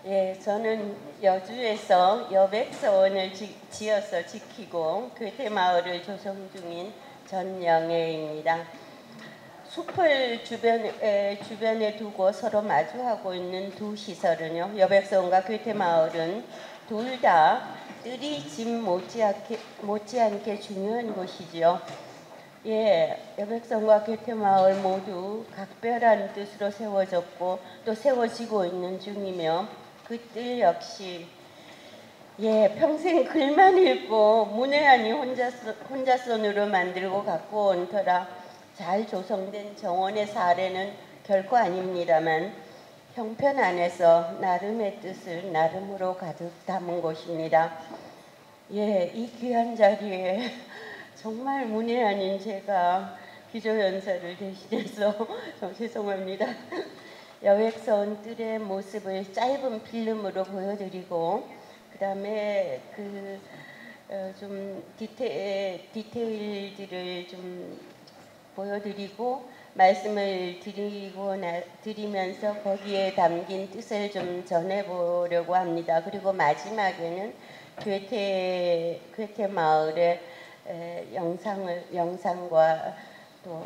예, 저는 여주에서 여백서원을 지어서 지키고 괴테마을을 조성 중인 전영애입니다. 숲을 주변에 두고 서로 마주하고 있는 두 시설은요, 여백서원과 괴테마을은 둘 다 뜰이 집 못지않게 중요한 곳이지요. 예, 여백성과 괴테마을 모두 각별한 뜻으로 세워졌고 또 세워지고 있는 중이며 그 뜻 역시 평생 글만 읽고 문외한이 혼자 손으로 만들고 갖고 온 터라 잘 조성된 정원의 사례는 결코 아닙니다만 형편 안에서 나름의 뜻을 나름으로 가득 담은 곳입니다. 이 귀한 자리에 정말 문외 아닌 제가 기조연설을 대신해서 좀 죄송합니다. 여백서원 뜰의 모습을 짧은 필름으로 보여드리고 그 다음에 좀 디테일들을 좀 보여드리고 말씀을 드리면서 거기에 담긴 뜻을 좀 전해보려고 합니다. 그리고 마지막에는 괴테 마을의 영상과 또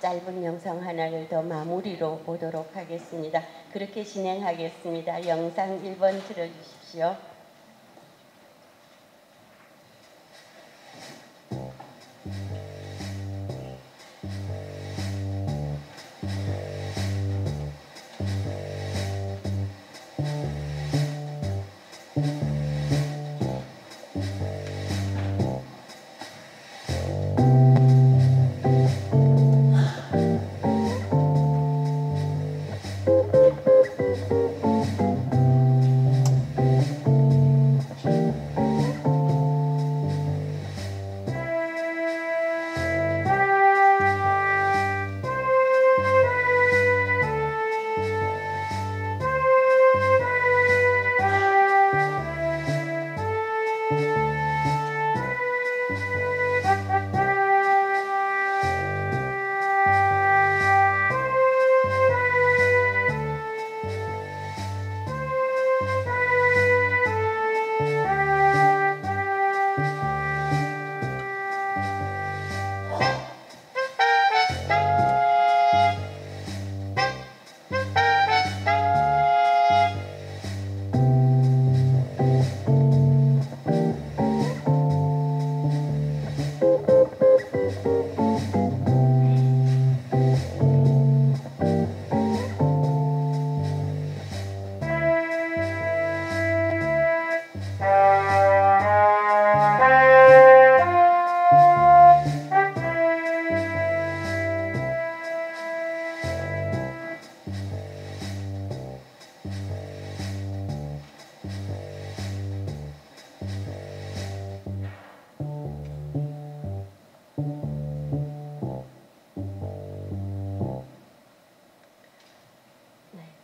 짧은 영상 하나를 더 마무리로 보도록 하겠습니다. 그렇게 진행하겠습니다. 영상 1번 틀어주십시오.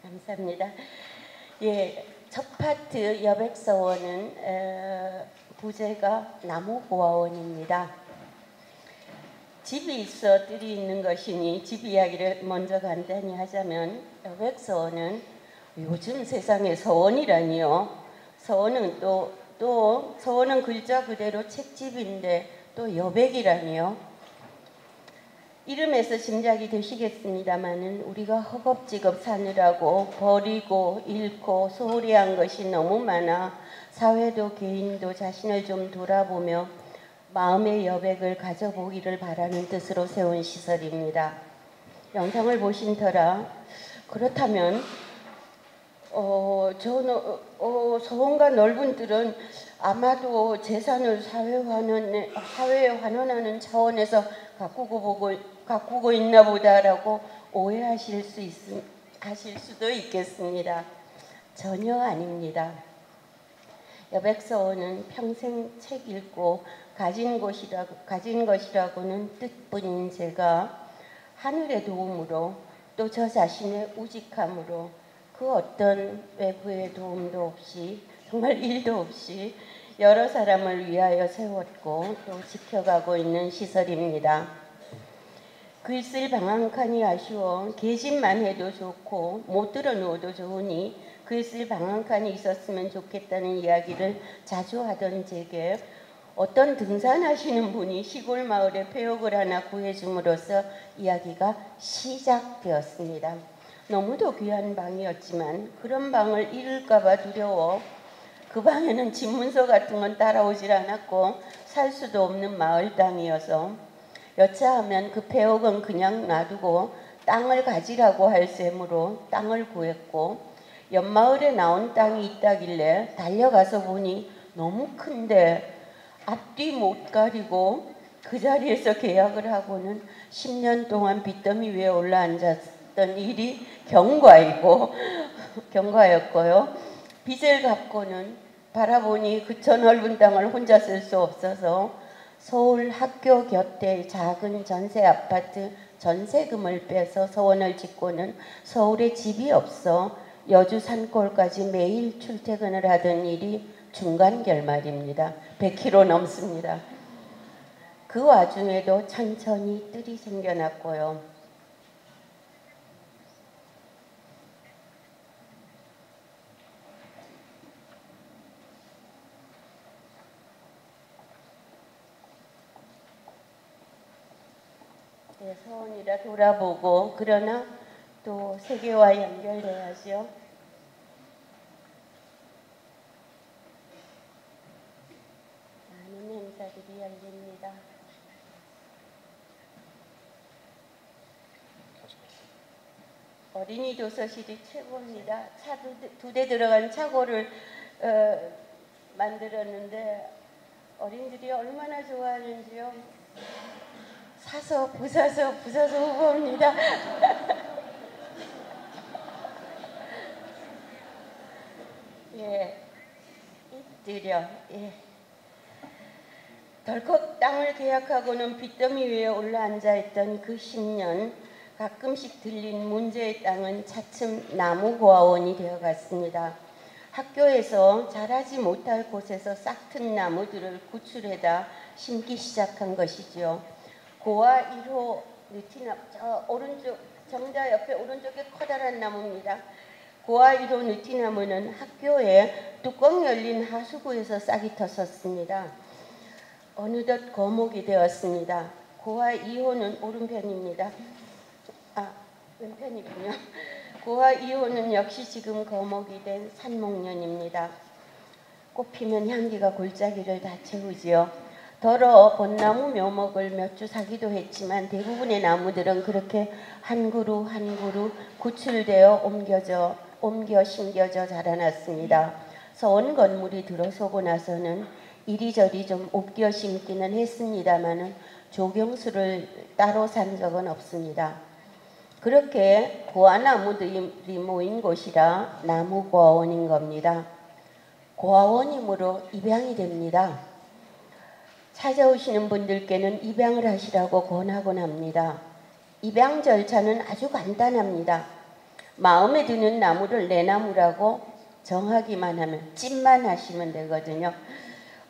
감사합니다. 첫 파트 여백서원은 부제가 나무고아원입니다. 집이 있어 뜰이 있는 것이니 집 이야기를 먼저 간단히 하자면 여백서원은 요즘 세상에 서원이라니요. 서원은 또 서원은 글자 그대로 책집인데 또 여백이라니요. 이름에서 짐작이 되시겠습니다마는 우리가 허겁지겁 사느라고 버리고 잃고 소홀히 한 것이 너무 많아 사회도 개인도 자신을 좀 돌아보며 마음의 여백을 가져보기를 바라는 뜻으로 세운 시설입니다. 영상을 보신 터라 그렇다면 서원과 넓은 뜰은 아마도 재산을 사회에 환원하는 차원에서 가꾸고 있나 보다라고 오해하실 수도 있겠습니다. 전혀 아닙니다. 여백서원은 평생 책 읽고 가진 것이라고는 뜻뿐인 제가 하늘의 도움으로 또 저 자신의 우직함으로 그 어떤 외부의 도움도 없이 정말 일도 없이 여러 사람을 위하여 세웠고 또 지켜가고 있는 시설입니다. 글쓸 방 한 칸이 아쉬워 계집만 해도 좋고 못 들어 누워도 좋으니 글을 쓸 방한칸이 있었으면 좋겠다는 이야기를 자주 하던 제게 어떤 등산하시는 분이 시골 마을에 폐역을 하나 구해줌으로써 이야기가 시작되었습니다. 너무도 귀한 방이었지만 그런 방을 잃을까봐 두려워 그 방에는 집문서 같은 건 따라오질 않았고 살 수도 없는 마을 땅이어서 여차하면 그 폐역은 그냥 놔두고 땅을 가지라고 할 셈으로 땅을 구했고 옆마을에 나온 땅이 있다길래 달려가서 보니 너무 큰데 앞뒤 못 가리고 그 자리에서 계약을 하고는 10년 동안 빚더미 위에 올라앉았던 일이 경과였고요. 빚을 갚고는 바라보니 그 저 넓은 땅을 혼자 쓸 수 없어서 서울 학교 곁에 작은 전세 아파트 전세금을 빼서 서원을 짓고는 서울에 집이 없어 여주 산골까지 매일 출퇴근을 하던 일이 중간 결말입니다. 100km 넘습니다. 그 와중에도 천천히 뜰이 생겨났고요. 네, 서원이라 돌아보고 그러나 또 세계와 연결돼야죠. 많은 행사들이 열립니다. 어린이 도서실이 최고입니다. 차 두 대 들어간 차고를 만들었는데 어린이들이 얼마나 좋아하는지요. 사서 부사서 후보입니다. 예, 잎들여. 예. 덜컥 땅을 계약하고는 빚더미 위에 올라앉아 있던 그 10년 가끔씩 들린 문제의 땅은 차츰 나무고아원이 되어갔습니다. 학교에서 자라지 못할 곳에서 싹튼 나무들을 구출해다 심기 시작한 것이죠. 고아 1호 느티나무, 저 오른쪽 정자 옆에 오른쪽에 커다란 나무입니다. 고아 1호 느티나무는 학교에 뚜껑 열린 하수구에서 싹이 텄었습니다. 어느덧 거목이 되었습니다. 고아 2호는 오른편입니다. 왼편이군요. 고아 2호는 역시 지금 거목이 된 산목련입니다. 꽃피면 향기가 골짜기를 다 채우지요. 더러 벚나무 묘목을 몇 주 사기도 했지만 대부분의 나무들은 그렇게 한 그루 한 그루 구출되어 옮겨 심겨져 자라났습니다. 서원 건물이 들어서고 나서는 이리저리 좀 옮겨 심기는 했습니다마는 조경수를 따로 산 적은 없습니다. 그렇게 고아나무들이 모인 곳이라 나무고아원인 겁니다. 고아원이므로 입양이 됩니다. 찾아오시는 분들께는 입양을 하시라고 권하곤 합니다. 입양 절차는 아주 간단합니다. 마음에 드는 나무를 내 나무라고 정하기만 하면 찜만 하시면 되거든요.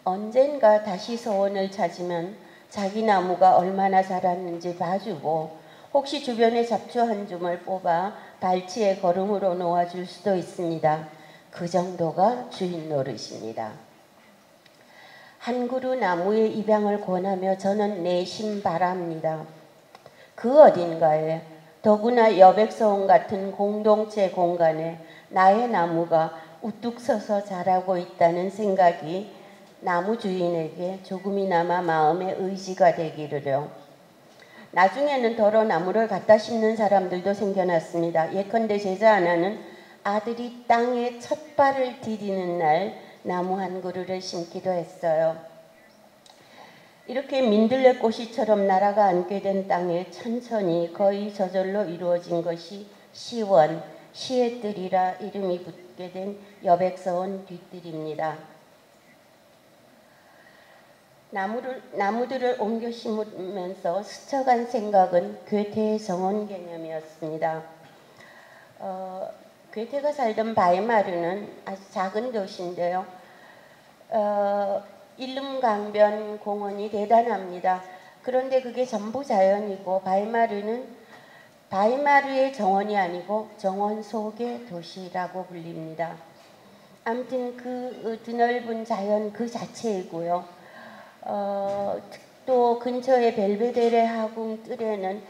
언젠가 다시 서원을 찾으면 자기 나무가 얼마나 자랐는지 봐주고 혹시 주변에 잡초 한 줌을 뽑아 발치에 거름으로 놓아줄 수도 있습니다. 그 정도가 주인 노릇입니다. 한 그루 나무의 입양을 권하며 저는 내심 바랍니다. 그 어딘가에 더구나 여백서원 같은 공동체 공간에 나의 나무가 우뚝 서서 자라고 있다는 생각이 나무 주인에게 조금이나마 마음의 의지가 되기를요. 나중에는 더러 나무를 갖다 심는 사람들도 생겨났습니다. 예컨대 제자 하나는 아들이 땅에 첫 발을 디디는 날 나무 한 그루를 심기도 했어요. 이렇게 민들레꽃이처럼 날아가 앉게 된 땅에 천천히 거의 저절로 이루어진 것이 시원, 시의 뜰이라 이름이 붙게 된 여백서원 뒷뜰입니다. 나무들을 옮겨 심으면서 스쳐간 생각은 괴테의 정원 개념이었습니다. 괴테가 살던 바이마르는 아주 작은 도시인데요. 일름강변 공원이 대단합니다. 그런데 그게 전부 자연이고 바이마르는 바이마르의 정원이 아니고 정원 속의 도시라고 불립니다. 아무튼 그 드넓은 자연 그 자체이고요. 또 근처의 벨베데레 하궁 뜰에는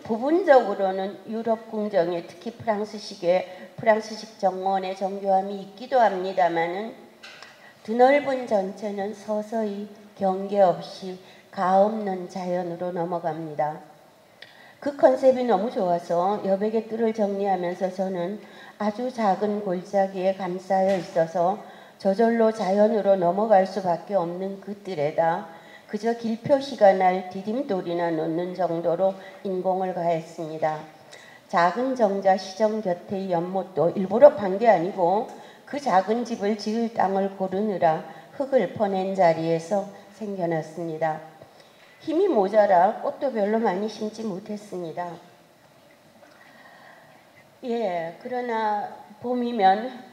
부분적으로는 유럽 궁정에 특히 프랑스식 정원의 정교함이 있기도 합니다만은 드넓은 전체는 서서히 경계 없이 가없는 자연으로 넘어갑니다. 그 컨셉이 너무 좋아서 여백의 뜰을 정리하면서 저는 아주 작은 골짜기에 감싸여 있어서 저절로 자연으로 넘어갈 수밖에 없는 그 뜰에다 그저 길표시가 날 디딤돌이나 놓는 정도로 인공을 가했습니다. 작은 정자 시정 곁의 연못도 일부러 판 게 아니고 그 작은 집을 지을 땅을 고르느라 흙을 퍼낸 자리에서 생겨났습니다. 힘이 모자라 꽃도 별로 많이 심지 못했습니다. 그러나 봄이면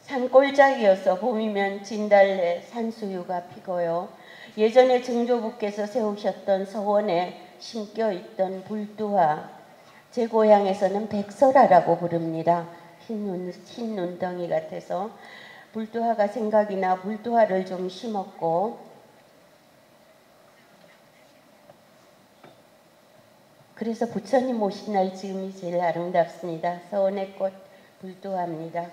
산골짜기여서 봄이면 진달래, 산수유가 피고요. 예전에 증조부께서 세우셨던 서원에 심겨있던 불두화, 제 고향에서는 백설화라고 부릅니다. 흰 눈덩이 같아서 불두화가 생각이 나 불두화를 좀 심었고, 그래서 부처님 오신 날 지금이 제일 아름답습니다. 서원의 꽃 불두화입니다.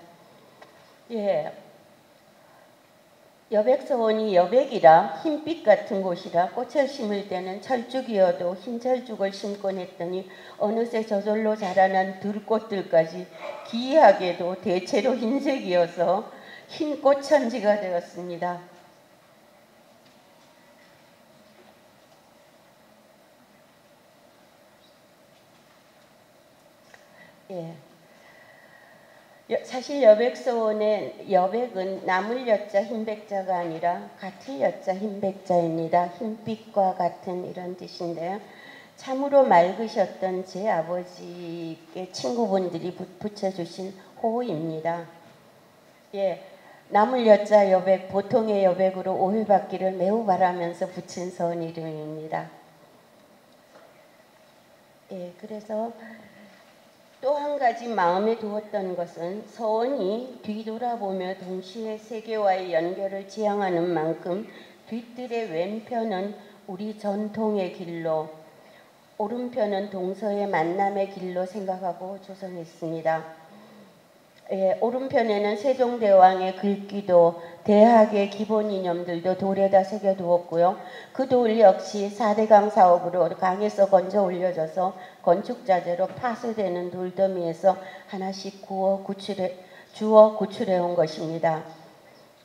여백서원이 여백이라 흰빛 같은 곳이라 꽃을 심을 때는 철쭉이어도 흰 철쭉을 심곤 했더니 어느새 저절로 자라난 들꽃들까지 기이하게도 대체로 흰색이어서 흰 꽃천지가 되었습니다. 사실 여백서원의 여백은 나물 여자 흰백자가 아니라 같을 여자 흰백자입니다. 흰빛과 같은 이런 뜻인데요. 참으로 맑으셨던 제 아버지의 친구분들이 붙여주신 호입니다. 나물 여자 여백, 보통의 여백으로 오해받기를 매우 바라면서 붙인 서원 이름입니다. 그래서 또 한 가지 마음에 두었던 것은 서원이 뒤돌아보며 동시에 세계와의 연결을 지향하는 만큼 뒷뜰의 왼편은 우리 전통의 길로, 오른편은 동서의 만남의 길로 생각하고 조성했습니다. 오른편에는 세종대왕의 글귀도 대학의 기본 이념들도 돌에다 새겨두었고요. 그 돌 역시 4대강 사업으로 강에서 건져 올려져서 건축자재로 파쇄되는 돌더미에서 하나씩 주워 구출해 온 것입니다.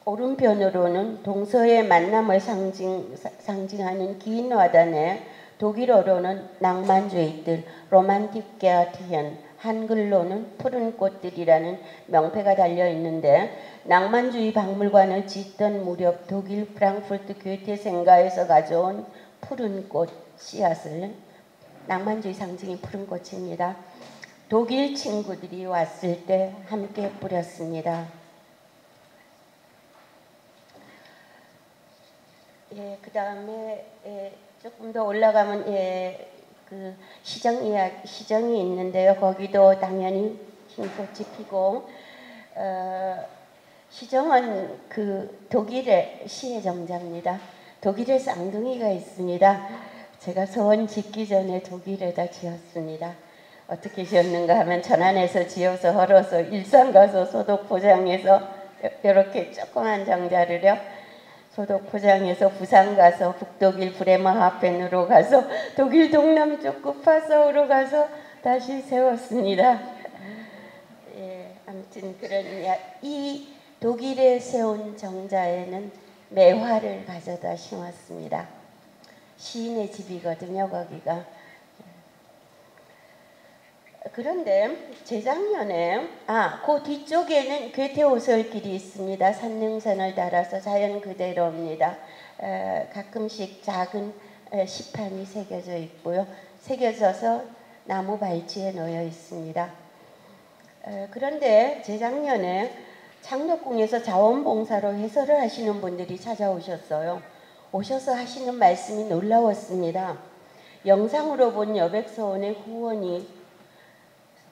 오른편으로는 동서의 만남을 상징하는 긴 화단에 독일어로는 낭만주의들, 로만틱 게아티현, 한글로는 푸른 꽃들이라는 명패가 달려 있는데 낭만주의 박물관을 짓던 무렵 독일 프랑크푸르트 괴테생가에서 가져온 푸른 꽃 씨앗을, 낭만주의 상징이 푸른 꽃입니다. 독일 친구들이 왔을 때 함께 뿌렸습니다. 그 다음에 조금 더 올라가면 그 시정이 있는데요. 거기도 당연히 흰꽃이 피고 시정은 그 독일의 시의 정자입니다. 독일에 쌍둥이가 있습니다. 제가 서원 짓기 전에 독일에다 지었습니다. 어떻게 지었는가 하면 천안에서 지어서 헐어서 일산 가서 소독 포장해서 이렇게 조그만 정자를요. 소독 포장해서 부산 가서 북독일 브레머하펜으로 가서 독일 동남쪽 구파서우로 가서 다시 세웠습니다. 아무튼 이 독일에 세운 정자에는 매화를 가져다 심었습니다. 시인의 집이거든요, 거기가. 그런데 재작년에 그 뒤쪽에는 괴테오솔길이 있습니다. 산능선을 따라서 자연 그대로입니다. 가끔씩 작은 시판이 새겨져 있고요. 새겨져서 나무 발치에 놓여 있습니다. 그런데 재작년에 창덕궁에서 자원봉사로 해설을 하시는 분들이 찾아오셨어요. 오셔서 하시는 말씀이 놀라웠습니다. 영상으로 본 여백서원의 후원이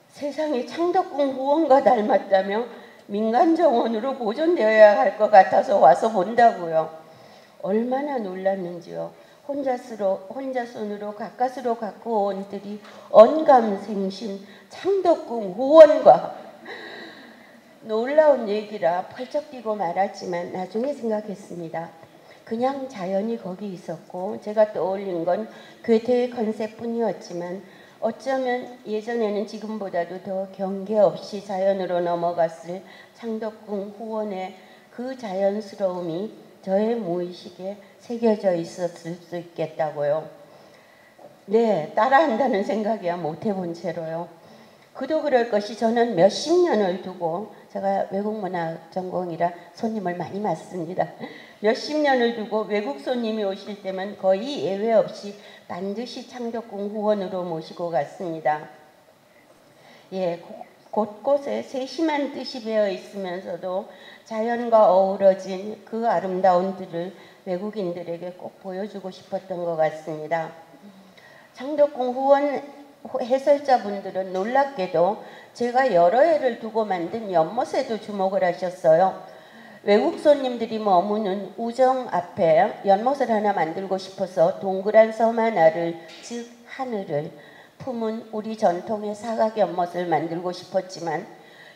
세상에 창덕궁 후원과 닮았다며 민간정원으로 보존되어야 할 것 같아서 와서 본다고요. 얼마나 놀랐는지요. 혼자 손으로 가까스로 갖고 온 들이 언감생심 창덕궁 후원과 놀라운 얘기라 펄쩍 뛰고 말았지만 나중에 생각했습니다. 그냥 자연이 거기 있었고 제가 떠올린 건 괴테의 컨셉뿐이었지만 어쩌면 예전에는 지금보다도 더 경계 없이 자연으로 넘어갔을 창덕궁 후원의 그 자연스러움이 저의 무의식에 새겨져 있었을 수 있겠다고요. 네, 따라한다는 생각이야 못 해본 채로요. 그도 그럴 것이 저는 몇십 년을 두고, 제가 외국문학 전공이라 손님을 많이 맞습니다. 몇십 년을 두고 외국 손님이 오실 때면 거의 예외 없이 반드시 창덕궁 후원으로 모시고 갔습니다. 예, 곳곳에 세심한 뜻이 배어 있으면서도 자연과 어우러진 그 아름다운 들을 외국인들에게 꼭 보여주고 싶었던 것 같습니다. 창덕궁 후원 해설자분들은 놀랍게도 제가 여러 해를 두고 만든 연못에도 주목을 하셨어요. 외국 손님들이 머무는 우정 앞에 연못을 하나 만들고 싶어서 동그란 섬 하나를, 즉 하늘을 품은 우리 전통의 사각 연못을 만들고 싶었지만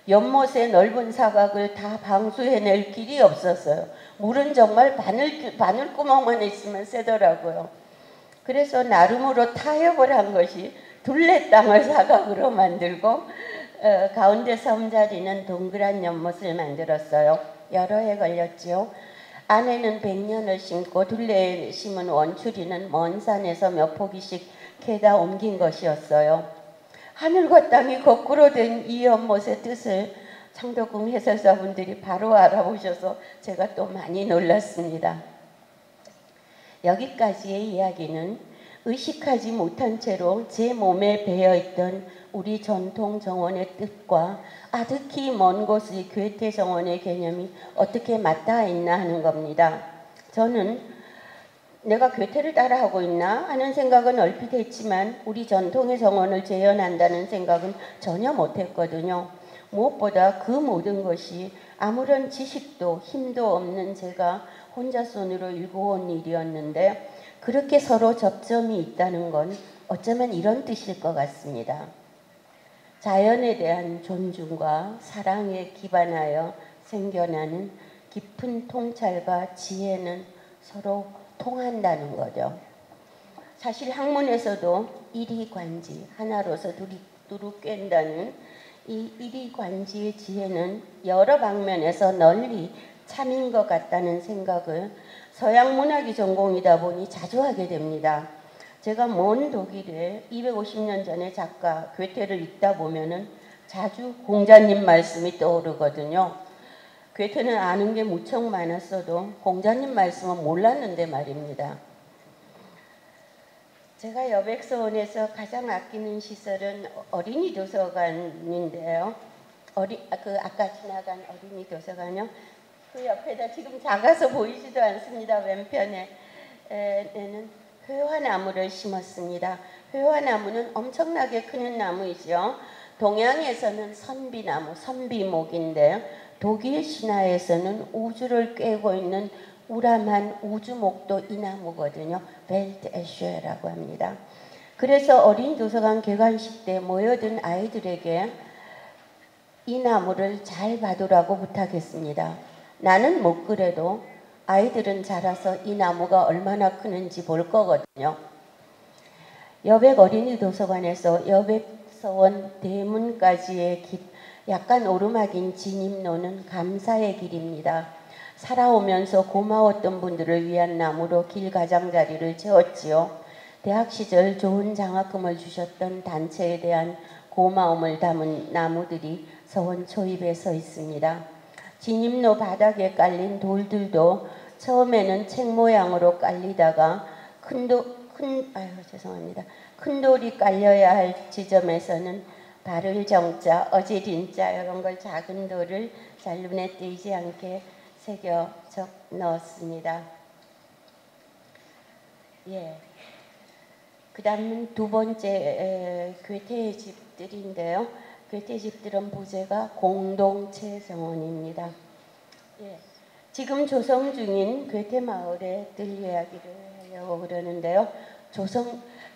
연못의 넓은 사각을 다 방수해낼 길이 없었어요. 물은 정말 바늘구멍만 있으면 새더라고요. 그래서 나름으로 타협을 한 것이 둘레 땅을 사각으로 만들고 가운데 섬자리는 동그란 연못을 만들었어요. 여러 해 걸렸지요. 안에는 100년을 심고 둘레에 심은 원추리는 먼 산에서 몇 포기씩 캐다 옮긴 것이었어요. 하늘과 땅이 거꾸로 된 이 연못의 뜻을 창덕궁 해설사분들이 바로 알아보셔서 제가 또 많이 놀랐습니다. 여기까지의 이야기는 의식하지 못한 채로 제 몸에 배어있던 우리 전통 정원의 뜻과 아득히 먼 곳의 괴테 정원의 개념이 어떻게 맞닿아 있나 하는 겁니다. 저는 내가 괴테를 따라하고 있나 하는 생각은 얼핏 했지만 우리 전통의 정원을 재현한다는 생각은 전혀 못했거든요. 무엇보다 그 모든 것이 아무런 지식도 힘도 없는 제가 혼자 손으로 일궈온 일이었는데 그렇게 서로 접점이 있다는 건 어쩌면 이런 뜻일 것 같습니다. 자연에 대한 존중과 사랑에 기반하여 생겨나는 깊은 통찰과 지혜는 서로 통한다는 거죠. 사실 학문에서도 이리관지, 하나로서 두루 꿰다는 이 이리관지의 지혜는 여러 방면에서 널리 참인 것 같다는 생각을 서양 문학이 전공이다 보니 자주 하게 됩니다. 제가 먼 독일에 250년 전의 작가 괴테를 읽다 보면은 자주 공자님 말씀이 떠오르거든요. 괴테는 아는 게 무척 많았어도 공자님 말씀은 몰랐는데 말입니다. 제가 여백서원에서 가장 아끼는 시설은 어린이 도서관인데요. 아까 지나간 어린이 도서관요. 그 옆에다 지금 작아서 보이지도 않습니다. 왼편에는 회화나무를 심었습니다. 회화나무는 엄청나게 크는 나무이죠. 동양에서는 선비나무, 선비목인데요. 독일 신화에서는 우주를 꿰고 있는 우람한 우주목도 이 나무거든요. 벨트 에슈에라고 합니다. 그래서 어린 도서관 개관식 때 모여든 아이들에게 이 나무를 잘 봐두라고 부탁했습니다. 나는 못 그래도 아이들은 자라서 이 나무가 얼마나 크는지 볼 거거든요. 여백 어린이 도서관에서 여백서원 대문까지의 길, 약간 오르막인 진입로는 감사의 길입니다. 살아오면서 고마웠던 분들을 위한 나무로 길 가장자리를 채웠지요. 대학 시절 좋은 장학금을 주셨던 단체에 대한 고마움을 담은 나무들이 서원 초입에 서 있습니다. 진입로 바닥에 깔린 돌들도 처음에는 책 모양으로 깔리다가 큰 돌이 깔려야 할 지점에서는 발을 정자, 어지린자 이런 걸 작은 돌을 잘 눈에 띄지 않게 새겨 넣었습니다. 예. 그 다음은 두 번째 괴테의 집들인데요. 괴테 집들은 부제가 공동체 정원입니다. 예. 지금 조성 중인 괴테 마을의 뜰 이야기를 하려고 그러는데요.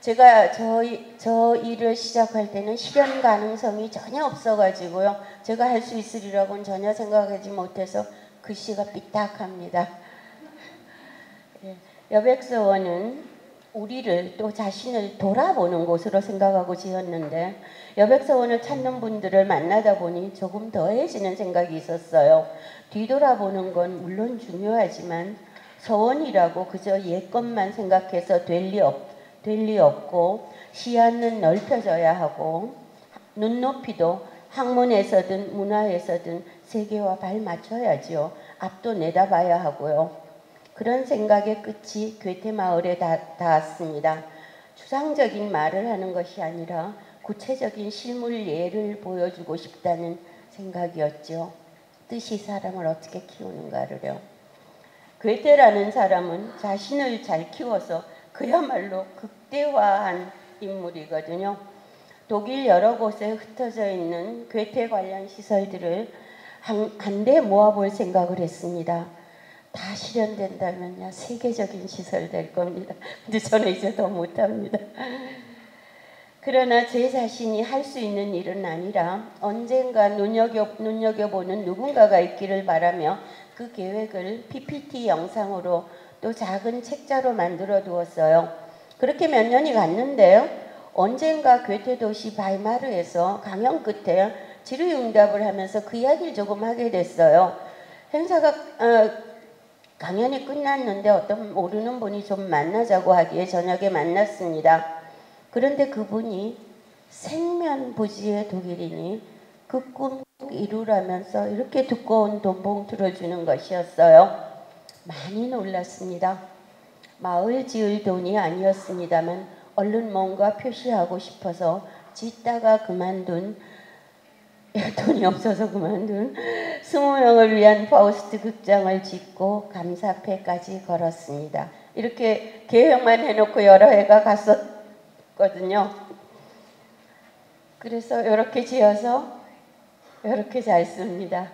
제가 저 일을 시작할 때는 실현 가능성이 전혀 없어가지고요. 제가 할 수 있으리라고는 전혀 생각하지 못해서 글씨가 삐딱합니다. 예. 여백서원은 우리를 또 자신을 돌아보는 곳으로 생각하고 지었는데 여백서원을 찾는 분들을 만나다 보니 조금 더해지는 생각이 있었어요. 뒤돌아보는 건 물론 중요하지만 서원이라고 그저 옛것만 생각해서 될 리 없고 시야는 넓혀져야 하고 눈높이도 학문에서든 문화에서든 세계와 발맞춰야지요. 앞도 내다봐야 하고요. 그런 생각의 끝이 괴테 마을에 닿았습니다. 추상적인 말을 하는 것이 아니라 구체적인 실물 예를 보여주고 싶다는 생각이었죠. 뜻이 사람을 어떻게 키우는가를요. 괴테라는 사람은 자신을 잘 키워서 그야말로 극대화한 인물이거든요. 독일 여러 곳에 흩어져 있는 괴테 관련 시설들을 한데 모아볼 생각을 했습니다. 다 실현된다면요 세계적인 시설 될 겁니다. 근데 저는 이제 더 못합니다. 그러나 제 자신이 할 수 있는 일은 아니라 언젠가 눈여겨보는 누군가가 있기를 바라며 그 계획을 PPT 영상으로 또 작은 책자로 만들어 두었어요. 그렇게 몇 년이 갔는데요. 언젠가 괴테 도시 바이마르에서 강연 끝에 질의응답을 하면서 그 이야기를 조금 하게 됐어요. 행사가 강연이 끝났는데 어떤 모르는 분이 좀 만나자고 하기에 저녁에 만났습니다. 그런데 그분이 생면부지의 독일인이 그 꿈 이루라면서 이렇게 두꺼운 돈봉투를 주는 것이었어요. 많이 놀랐습니다. 마을 지을 돈이 아니었습니다만 얼른 뭔가 표시하고 싶어서 짓다가 그만둔 돈이 없어서 그만둔 20명을 위한 파우스트 극장을 짓고 감사패까지 걸었습니다. 이렇게 계획만 해놓고 여러 해가 갔었거든요. 그래서 이렇게 지어서 이렇게 잘 씁니다.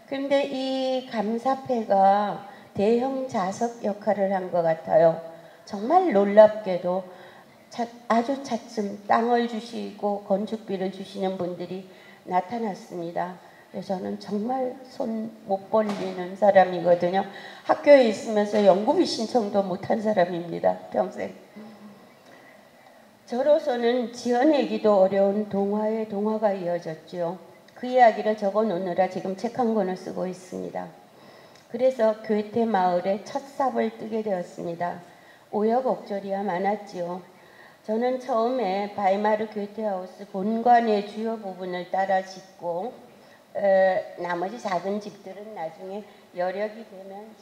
그런데 이 감사패가 대형 자석 역할을 한 것 같아요. 정말 놀랍게도 아주 차츰 땅을 주시고 건축비를 주시는 분들이 나타났습니다. 그래서 저는 정말 손 못 벌리는 사람이거든요. 학교에 있으면서 연구비 신청도 못한 사람입니다. 평생. 저로서는 지어내기도 어려운 동화의 동화가 이어졌죠. 그 이야기를 적어놓느라 지금 책 한 권을 쓰고 있습니다. 그래서 괴테 마을에 첫 삽을 뜨게 되었습니다. 우여곡절이야 많았지요. 저는 처음에 바이마르 괴테하우스 본관의 주요 부분을 따라 짓고 나머지 작은 집들은 나중에 여력이 되면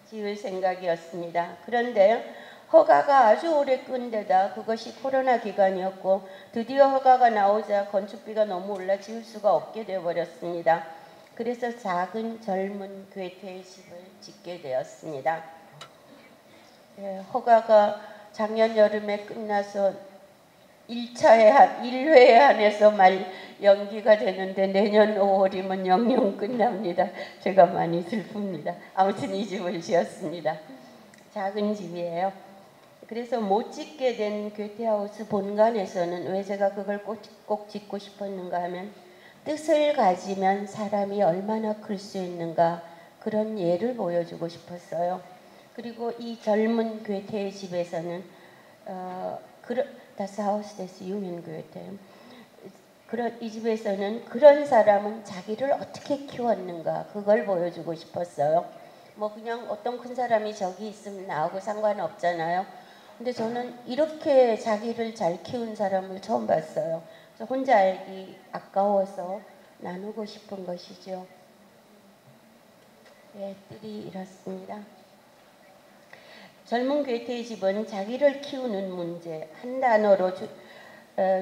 지을 생각이었습니다. 그런데 허가가 아주 오래 끈 데다 그것이 코로나 기간이었고 드디어 허가가 나오자 건축비가 너무 올라 지을 수가 없게 되어버렸습니다. 그래서 작은 젊은 괴테의 집을 짓게 되었습니다. 허가가 작년 여름에 끝나서 1회에 한해서 연기가 되는데 내년 5월이면 영영 끝납니다. 제가 많이 슬픕니다. 아무튼 이 집을 지었습니다. 작은 집이에요. 그래서 못 짓게 된 괴테하우스 본관에서는 왜 제가 그걸 꼭 짓고 싶었는가 하면 뜻을 가지면 사람이 얼마나 클 수 있는가 그런 예를 보여주고 싶었어요. 그리고 이 젊은 괴테의 집에서는 Das Haus des jungen Goethe. 이 집에서는 그런 사람은 자기를 어떻게 키웠는가 그걸 보여주고 싶었어요. 뭐 그냥 어떤 큰 사람이 저기 있으면 나하고 상관없잖아요. 근데 저는 이렇게 자기를 잘 키운 사람을 처음 봤어요. 그래서 혼자 알기 아까워서 나누고 싶은 것이죠. 네, 뜰이 이렇습니다. 젊은 괴테의 집은 자기를 키우는 문제 한 단어로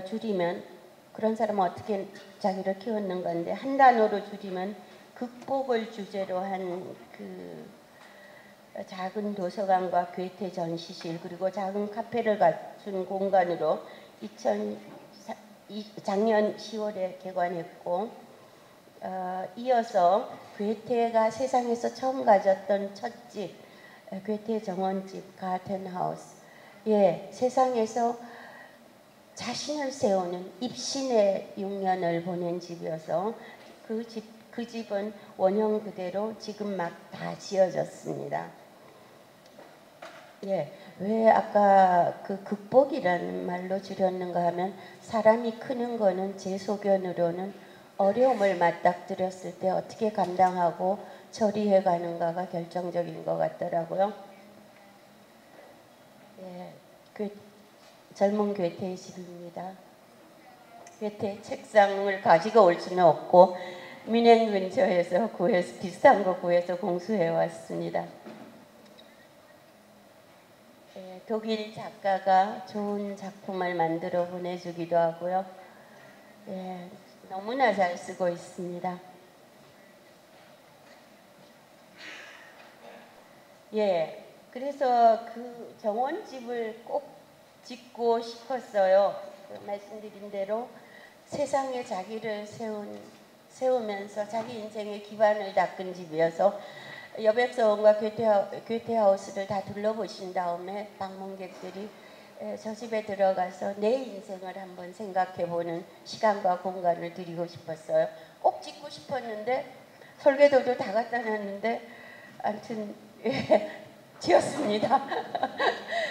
줄이면 그런 사람은 어떻게 자기를 키웠는 건데 한 단어로 줄이면 극복을 주제로 한 작은 도서관과 괴테 전시실 그리고 작은 카페를 갖춘 공간으로 작년 10월에 개관했고 이어서 괴테가 세상에서 처음 가졌던 첫집 괴테 정원집 가텐하우스 세상에서 자신을 세우는 입신의 6년을 보낸 집이어서 그 집은 원형 그대로 지금 막 다 지어졌습니다. 왜 아까 그 극복이라는 말로 줄였는가 하면 사람이 크는 거는 제 소견으로는 어려움을 맞닥뜨렸을 때 어떻게 감당하고 처리해 가는가가 결정적인 것 같더라고요. 젊은 괴테의 집입니다. 괴테 책상을 가지고 올 수는 없고 민행 근처에서 구해서 비싼 거 구해서 공수해 왔습니다. 독일 작가가 좋은 작품을 만들어 보내주기도 하고요. 너무나 잘 쓰고 있습니다. 그래서 그 정원집을 꼭 짓고 싶었어요. 말씀드린 대로 세상에 자기를 세우면서 자기 인생의 기반을 닦은 집이어서 여백서원과 괴테하우스를 다 둘러보신 다음에 방문객들이 저 집에 들어가서 내 인생을 한번 생각해보는 시간과 공간을 드리고 싶었어요. 꼭 짓고 싶었는데 설계도도 다 갖다 놨는데 아무튼 지었습니다.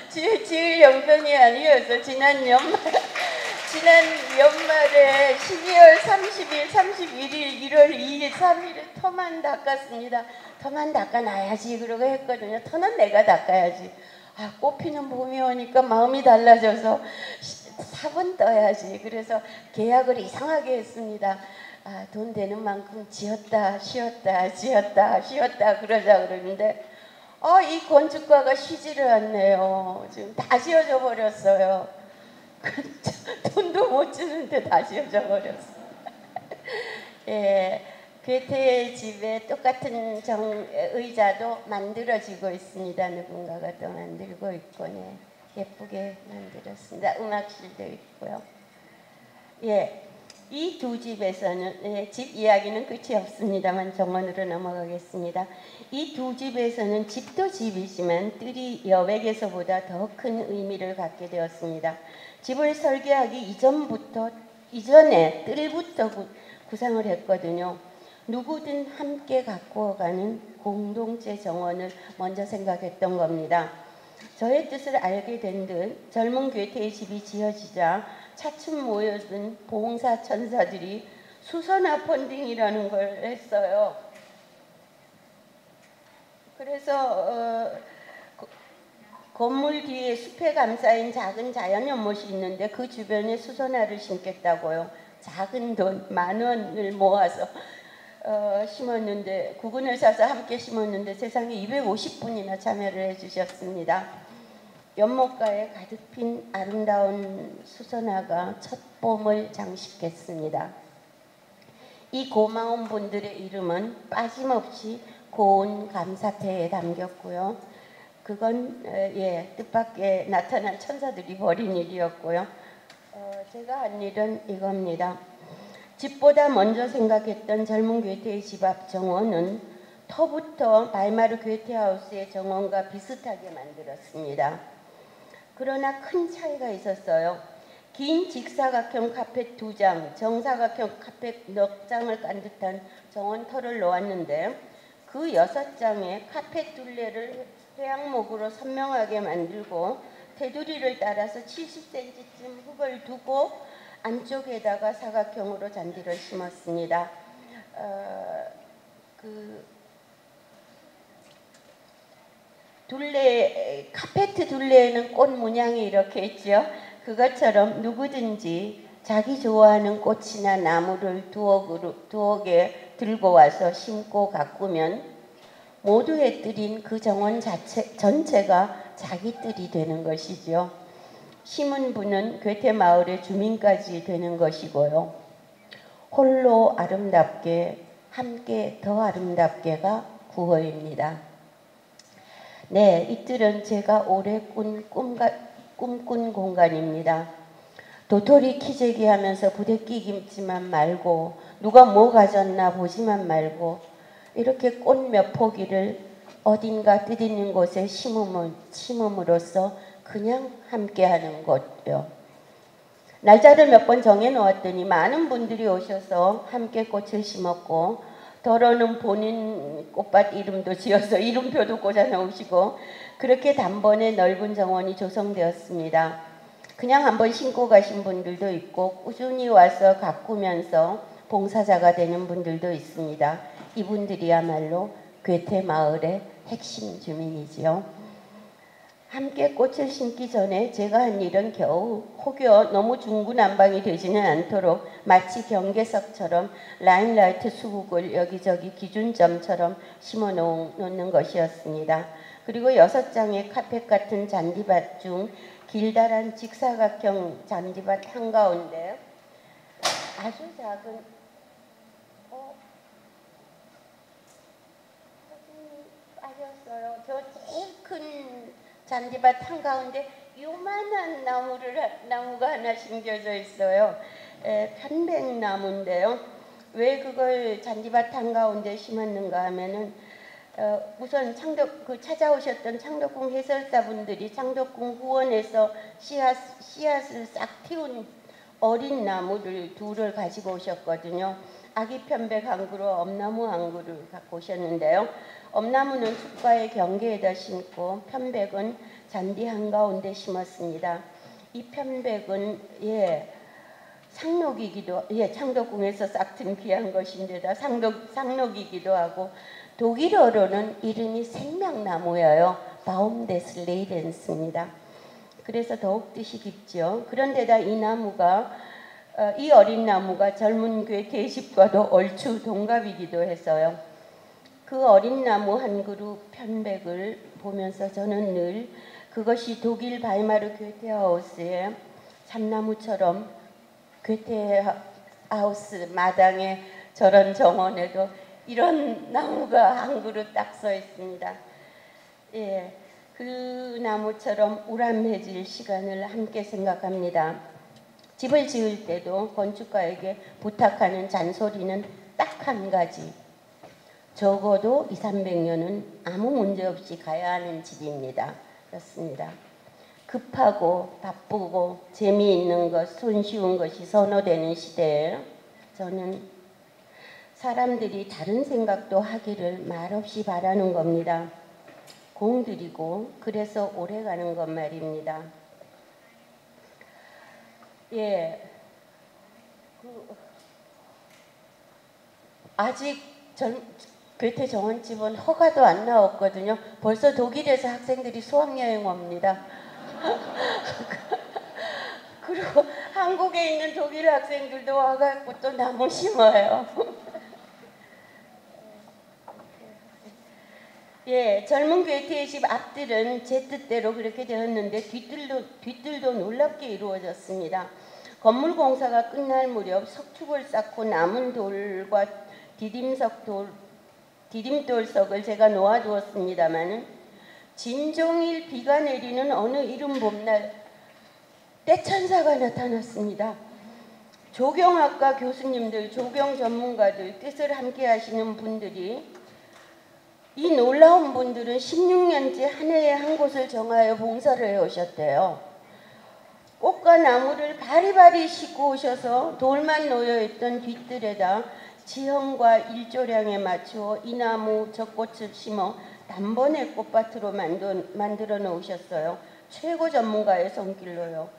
지을 형편이 아니어서 지난 연말에 12월 30일, 31일, 1월 2일, 3일에 터만 닦았습니다. 터만 닦아놔야지 그러고 했거든요. 터는 내가 닦아야지. 꽃피는 봄이 오니까 마음이 달라져서 사번 떠야지. 그래서 계약을 이상하게 했습니다. 돈 되는 만큼 지었다 쉬었다 지었다 쉬었다 그러자 그러는데 이 건축가가 쉬지를 않네요. 지금 다 지어져 버렸어요. 돈도 못 주는데 다 지어져 버렸어요. 괴테의 집에 똑같은 의자도 만들어지고 있습니다. 누군가가 또 만들고 있고 예쁘게 만들었습니다. 음악실도 있고요. 이 두 집에서는 집 이야기는 끝이 없습니다만 정원으로 넘어가겠습니다. 이 두 집에서는 집도 집이지만 뜰이 여백에서보다 더 큰 의미를 갖게 되었습니다. 집을 설계하기 이전에 뜰부터 구상을 했거든요. 누구든 함께 가꾸어가는 공동체 정원을 먼저 생각했던 겁니다. 저의 뜻을 알게 된 듯 젊은 괴테의 집이 지어지자 차츰 모여든 봉사 천사들이 수선화 펀딩이라는 걸 했어요. 그래서 건물 뒤에 숲에 감싸인 작은 자연 연못이 있는데 그 주변에 수선화를 심겠다고요. 작은 돈 10,000원을 모아서 심었는데 구근을 사서 함께 심었는데 세상에 250분이나 참여를 해주셨습니다. 연못가에 가득 핀 아름다운 수선화가 첫 봄을 장식했습니다. 이 고마운 분들의 이름은 빠짐없이 고운 감사패에 담겼고요. 그건 뜻밖의 나타난 천사들이 벌인 일이었고요. 제가 한 일은 이겁니다. 집보다 먼저 생각했던 젊은 괴테의 집 앞 정원은 터부터 발마르 괴테하우스의 정원과 비슷하게 만들었습니다. 그러나 큰 차이가 있었어요. 긴 직사각형 카펫 2장, 정사각형 카펫 넉 장을 깐 듯한 정원 터를 놓았는데 그 6장의 카펫 둘레를 회양목으로 선명하게 만들고 테두리를 따라서 70cm쯤 흙을 두고 안쪽에다가 사각형으로 잔디를 심었습니다. 카페트 둘레에는 꽃 문양이 이렇게 있죠. 그것처럼 누구든지 자기 좋아하는 꽃이나 나무를 두어 개 들고 와서 심고 가꾸면 모두의 뜰인 그 정원 전체가 자기 뜰이 되는 것이죠. 심은 분은 괴테 마을의 주민까지 되는 것이고요. 홀로 아름답게 함께 더 아름답게가 구호입니다. 네, 이틀은 제가 오래 꿈꾼 공간입니다. 도토리 키재기 하면서 부대끼기만 말고 누가 뭐 가졌나 보지만 말고 이렇게 꽃 몇 포기를 어딘가 뜻있는 곳에 심음으로써 그냥 함께하는 것요. 날짜를 몇 번 정해놓았더니 많은 분들이 오셔서 함께 꽃을 심었고 더러는 본인 꽃밭 이름도 지어서 이름표도 꽂아놓으시고 그렇게 단번에 넓은 정원이 조성되었습니다. 그냥 한번 심고 가신 분들도 있고 꾸준히 와서 가꾸면서 봉사자가 되는 분들도 있습니다. 이분들이야말로 괴테 마을의 핵심 주민이지요. 함께 꽃을 심기 전에 제가 한 일은 겨우 혹여 너무 중구난방이 되지는 않도록 마치 경계석처럼 라임라이트 수국을 여기저기 기준점처럼 심어 놓는 것이었습니다. 그리고 6장의 카펫 같은 잔디밭 중 길다란 직사각형 잔디밭 한가운데 아주 작은 사진이 빠졌어요. 저 제일 큰 잔디밭 한가운데 요만한 나무가 하나 심겨져 있어요. 편백나무인데요. 왜 그걸 잔디밭 한가운데 심었는가 하면은 우선 찾아오셨던 창덕궁 해설사분들이 창덕궁 후원에서 씨앗을 싹 틔운 어린 나무를 둘을 가지고 오셨거든요. 아기 편백 한 그루, 엄나무 한 그루를 갖고 오셨는데요. 엄나무는 숲과의 경계에다 심고 편백은 잔디 한가운데 심었습니다. 이 편백은 상록이기도 창덕궁에서 싹튼 귀한 것인데다 상록이기도 하고 독일어로는 이름이 생명나무예요. 바움 데스 레이덴스입니다. 그래서 더욱 뜻이 깊죠. 그런데다 이 어린 나무가 젊은 괴테의 집과도 얼추 동갑이기도 해서요. 그 어린 나무 한 그루 편백을 보면서 저는 늘 그것이 독일 바이마르 괴테하우스의 참나무처럼 괴테하우스 마당에 저런 정원에도 이런 나무가 한 그루 딱 서 있습니다. 예, 그 나무처럼 우람해질 시간을 함께 생각합니다. 집을 지을 때도 건축가에게 부탁하는 잔소리는 딱 한 가지. 적어도 200~300년은 아무 문제 없이 가야 하는 집입니다. 그렇습니다. 급하고 바쁘고 재미있는 것, 손쉬운 것이 선호되는 시대에 저는 사람들이 다른 생각도 하기를 말없이 바라는 겁니다. 공들이고 그래서 오래가는 것 말입니다. 아직 괴테 정원집은 허가도 안 나왔거든요. 벌써 독일에서 학생들이 수학여행 옵니다. 그리고 한국에 있는 독일 학생들도 와갖고 또 나무 심어요. 젊은 괴테의 집 앞들은 제 뜻대로 그렇게 되었는데 뒤뜰도 놀랍게 이루어졌습니다. 건물 공사가 끝날 무렵 석축을 쌓고 남은 돌과 디딤돌석을 제가 놓아두었습니다마는 진종일 비가 내리는 어느 이른 봄날 떼천사가 나타났습니다. 조경학과 교수님들, 조경 전문가들, 뜻을 함께 하시는 분들이 이 놀라운 분들은 16년째 한 해에 한 곳을 정하여 봉사를 해오셨대요. 꽃과 나무를 바리바리 싣고 오셔서 돌만 놓여있던 뒤뜰에다 지형과 일조량에 맞추어 이 나무 저 꽃을 심어 단번에 꽃밭으로 만들어 놓으셨어요. 최고 전문가의 손길로요.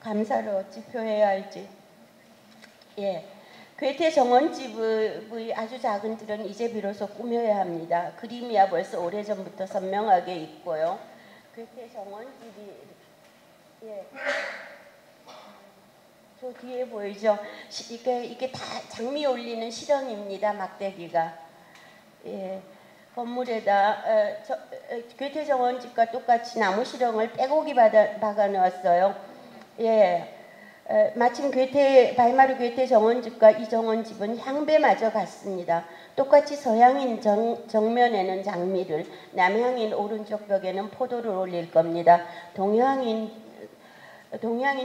감사를 어찌 표해야 할지. 괴테 정원집의 아주 작은 틀은 이제 비로소 꾸며야 합니다. 그림이야 벌써 오래전부터 선명하게 있고요. 괴테 정원집이 저 뒤에 보이죠? 이게 다 장미 올리는 실험입니다. 막대기가. 건물에다 괴테 정원집과 똑같이 나무 실험을 빼곡히 박아 놓았어요. 마침 바이마르 괴테 정원집과 이 정원집은 향배마저 같습니다. 똑같이 서양인 정면에는 장미를, 남향인 오른쪽 벽에는 포도를 올릴 겁니다. 동양인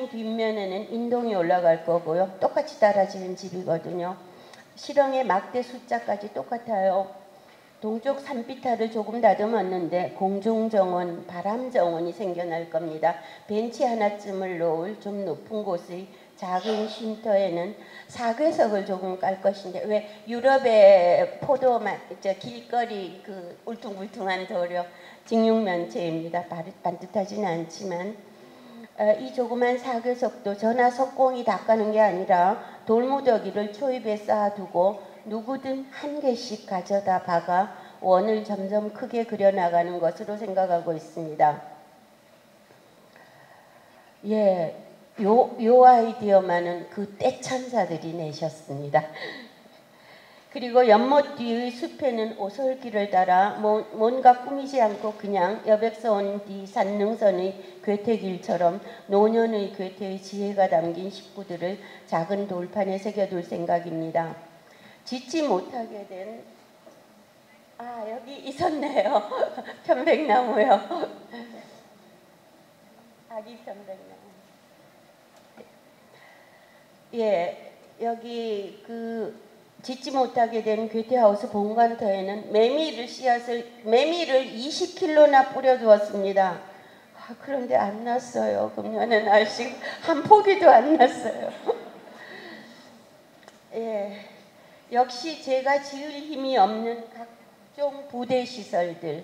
뒷면에는 인동이 올라갈 거고요. 똑같이 따라지는 집이거든요. 실형의 막대 숫자까지 똑같아요. 동쪽 산비탈을 조금 다듬었는데 공중정원, 바람정원이 생겨날 겁니다. 벤치 하나쯤을 놓을 좀 높은 곳의 작은 쉼터에는 사괴석을 조금 깔 것인데, 왜 유럽의 길거리 그 울퉁불퉁한 도로 직육면체입니다. 반듯하지는 않지만 이 조그만 사괴석도 전하 석공이 닦아는 게 아니라 돌무더기를 초입에 쌓아두고 누구든 한 개씩 가져다 박아 원을 점점 크게 그려나가는 것으로 생각하고 있습니다. 예, 요 아이디어만은 그 떼천사들이 내셨습니다. 그리고 연못 뒤의 숲에는 오솔길을 따라 뭔가 꾸미지 않고 그냥 여백서 온 뒤 산능선의 괴테길처럼 노년의 괴테의 지혜가 담긴 식구들을 작은 돌판에 새겨둘 생각입니다. 짓지 못하게 된 여기 있었네요. 편백나무요. 아기 편백나무. 예, 여기 짓지 못하게 된 괴테하우스 본관터에는 메밀을 20kg나 뿌려두었습니다. 그런데 안 났어요. 금년에 날씨 한 포기도 안 났어요. 예, 역시 제가 지을 힘이 없는 각종 부대 시설들,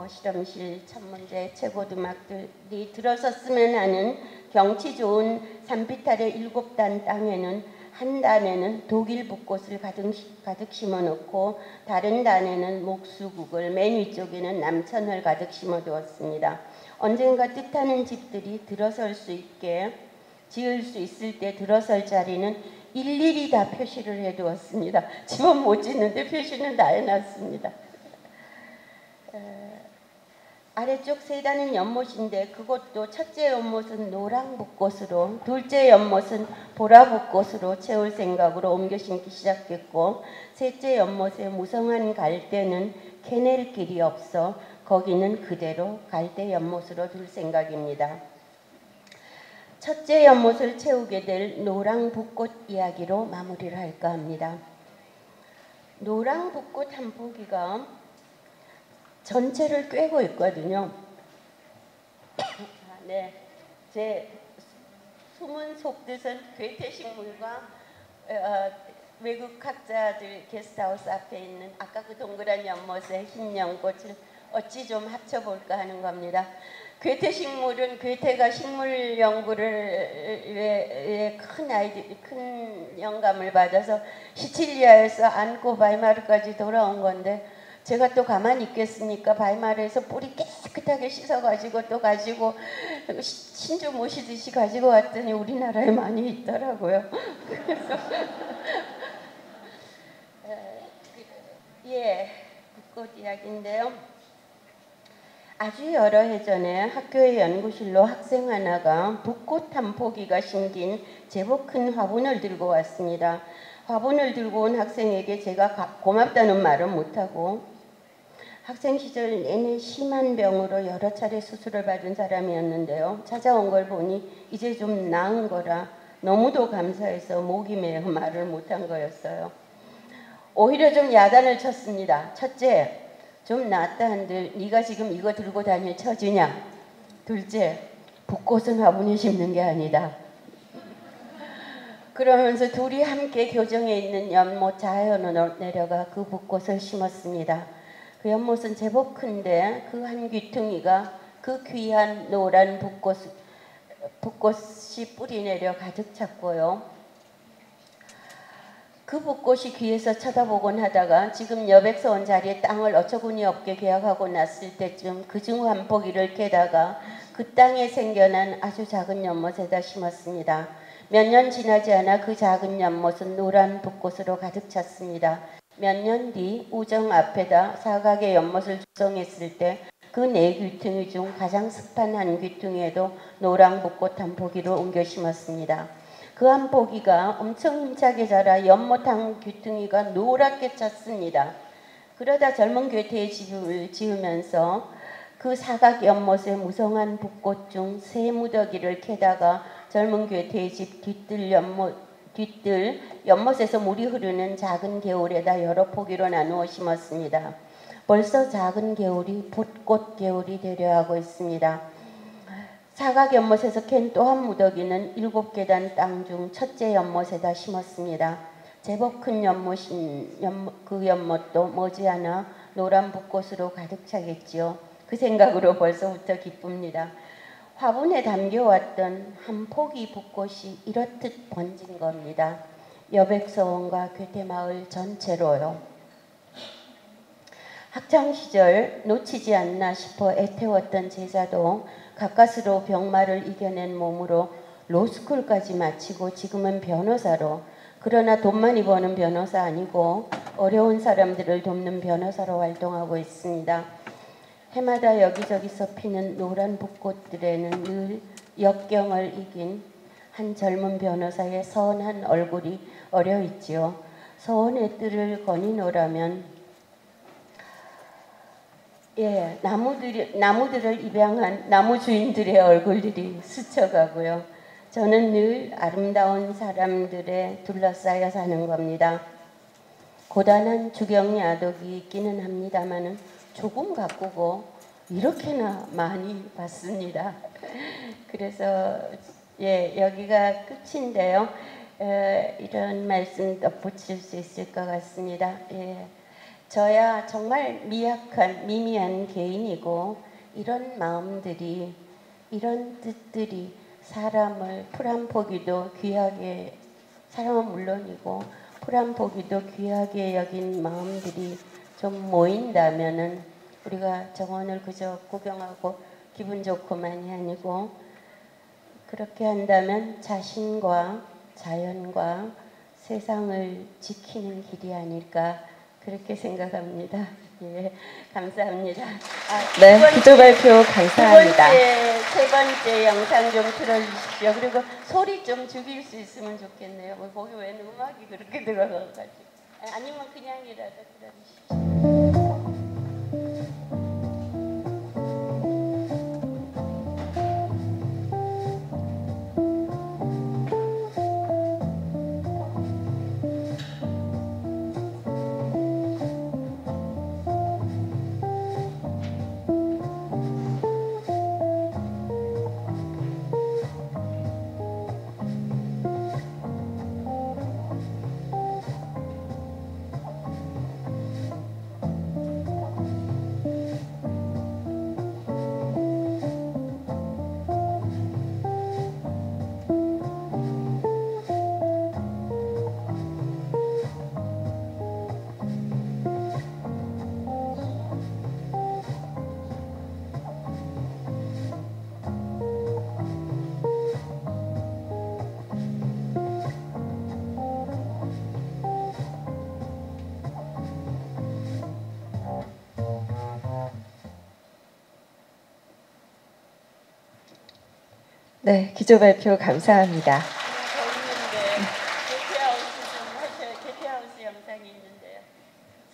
실험실, 천문대, 최고등학들이 들어섰으면 하는 경치 좋은 산비탈의 7단 땅에는 한 단에는 독일 붓꽃을 가득 심어놓고 다른 단에는 목수국을, 맨 위쪽에는 남천을 가득 심어두었습니다. 언젠가 뜻하는 집들이 들어설 수 있게 지을 수 있을 때 들어설 자리는 일일이 다 표시를 해두었습니다. 집은 못 짓는데 표시는 다 해놨습니다. 아래쪽 세 단은 연못인데 그것도 첫째 연못은 노랑 붓꽃으로, 둘째 연못은 보라 붓꽃으로 채울 생각으로 옮겨 심기 시작했고, 셋째 연못에 무성한 갈대는 캐낼 길이 없어 거기는 그대로 갈대 연못으로 둘 생각입니다. 첫째 연못을 채우게 될 노랑 붓꽃 이야기로 마무리를 할까 합니다. 노랑 붓꽃 한 포기가 전체를 꿰고 있거든요. 네, 제 숨은 속뜻은 괴테식물과 외국 학자들 게스트하우스 앞에 있는 아까 그 동그란 연못의 흰 연꽃을 어찌 좀 합쳐볼까 하는 겁니다. 괴테식물은 괴테가 식물 연구를 큰 영감을 받아서 시칠리아에서 안고 바이마르까지 돌아온 건데, 제가 또 가만히 있겠습니까? 바이마르에서 뿌리 깨끗하게 씻어가지고 또 가지고 신주 모시듯이 가지고 왔더니 우리나라에 많이 있더라고요. 그래서 예, 붓꽃 이야기인데요. 아주 여러 해 전에 학교의 연구실로 학생 하나가 붓꽃 한 포기가 심긴 제법 큰 화분을 들고 왔습니다. 화분을 들고 온 학생에게 제가 고맙다는 말은 못하고, 학생 시절 내내 심한 병으로 여러 차례 수술을 받은 사람이었는데요. 찾아온 걸 보니 이제 좀 나은 거라 너무도 감사해서 목이 메어 말을 못한 거였어요. 오히려 좀 야단을 쳤습니다. 첫째, 좀 낫다 한들 네가 지금 이거 들고 다닐 처지냐? 둘째, 붓꽃은 화분에 심는 게 아니다. 그러면서 둘이 함께 교정에 있는 연못 자연으로 내려가 그 붓꽃을 심었습니다. 그 연못은 제법 큰데 그 한 귀퉁이가 그 귀한 노란 붓꽃이 뿌리 내려 가득 찼고요. 그 붓꽃이 귀에서 쳐다보곤 하다가 지금 여백서 온 자리에 땅을 어처구니 없게 계약하고 났을 때쯤 그중 한 포기를 캐다가 그 땅에 생겨난 아주 작은 연못에다 심었습니다. 몇 년 지나지 않아 그 작은 연못은 노란 붓꽃으로 가득 찼습니다. 몇 년 뒤 우정 앞에다 사각의 연못을 조성했을 때 그 네 귀퉁이 중 가장 습한 한 귀퉁이에도 노랑 붓꽃 한 포기를 옮겨 심었습니다. 그 한 포기가 엄청 힘차게 자라 연못한 귀퉁이가 노랗게 찼습니다. 그러다 젊은 괴테의 집을 지으면서 그 사각 연못에 무성한 붓꽃 중 새 무더기를 캐다가 젊은 괴테의 집 뒤뜰 연못에서 물이 흐르는 작은 개울에다 여러 포기로 나누어 심었습니다. 벌써 작은 개울이 붓꽃 개울이 되려 하고 있습니다. 사각 연못에서 캔 또 한 무더기는 7계단 땅 중 첫째 연못에다 심었습니다. 제법 큰 그 연못도 머지않아 노란 붓꽃으로 가득 차겠지요. 그 생각으로 벌써부터 기쁩니다. 화분에 담겨왔던 한 포기 붓꽃이 이렇듯 번진 겁니다. 여백서원과 괴테마을 전체로요. 학창시절 놓치지 않나 싶어 애태웠던 제자도 가까스로 병마를 이겨낸 몸으로 로스쿨까지 마치고 지금은 변호사로, 그러나 돈 많이 버는 변호사 아니고 어려운 사람들을 돕는 변호사로 활동하고 있습니다. 해마다 여기저기서 피는 노란 붓꽃들에는 늘 역경을 이긴 한 젊은 변호사의 선한 얼굴이 어려 있지요. 소원의 뜰을 거니노라면 나무들을 입양한 나무 주인들의 얼굴들이 스쳐가고요. 저는 늘 아름다운 사람들에 둘러싸여 사는 겁니다. 고단한 주경리 아덕이 있기는 합니다만은 조금 가꾸고 이렇게나 많이 봤습니다. 그래서 여기가 끝인데요. 이런 말씀 덧붙일 수 있을 것 같습니다. 저야 정말 미약한 미미한 개인이고 이런 마음들이, 이런 뜻들이 사람을 풀 한 포기도 귀하게, 사람은 물론이고 풀 한 포기도 귀하게 여긴 마음들이 좀 모인다면은 우리가 정원을 그저 구경하고 기분 좋고만이 아니고, 그렇게 한다면 자신과 자연과 세상을 지키는 길이 아닐까, 그렇게 생각합니다. 감사합니다. 네, 기조 발표 감사합니다. 세 번째 영상 좀 틀어주십시오. 그리고 소리 좀 죽일 수 있으면 좋겠네요. 거기 왜 음악이 그렇게 들어가가지고. 아니면 그냥이라도 틀어주십시오. 네, 기조 발표 감사합니다. 게티하우스 영상이 있는데요.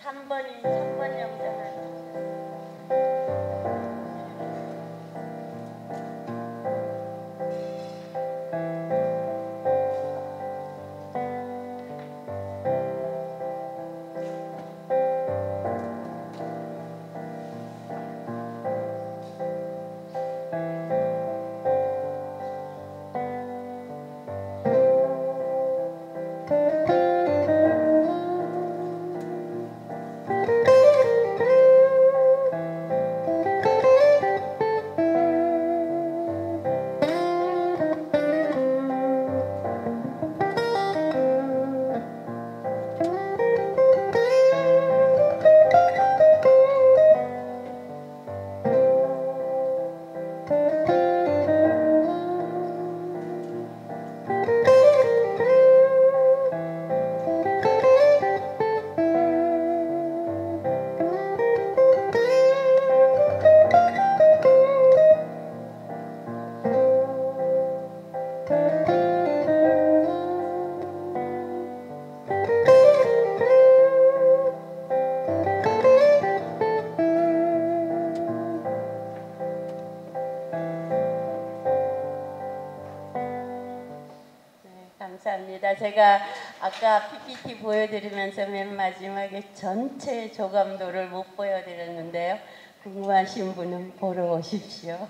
3번 영상 하나. 감사합니다. 제가 아까 PPT 보여드리면서 맨 마지막에 전체 조감도를 못 보여드렸는데요. 궁금하신 분은 보러 오십시오.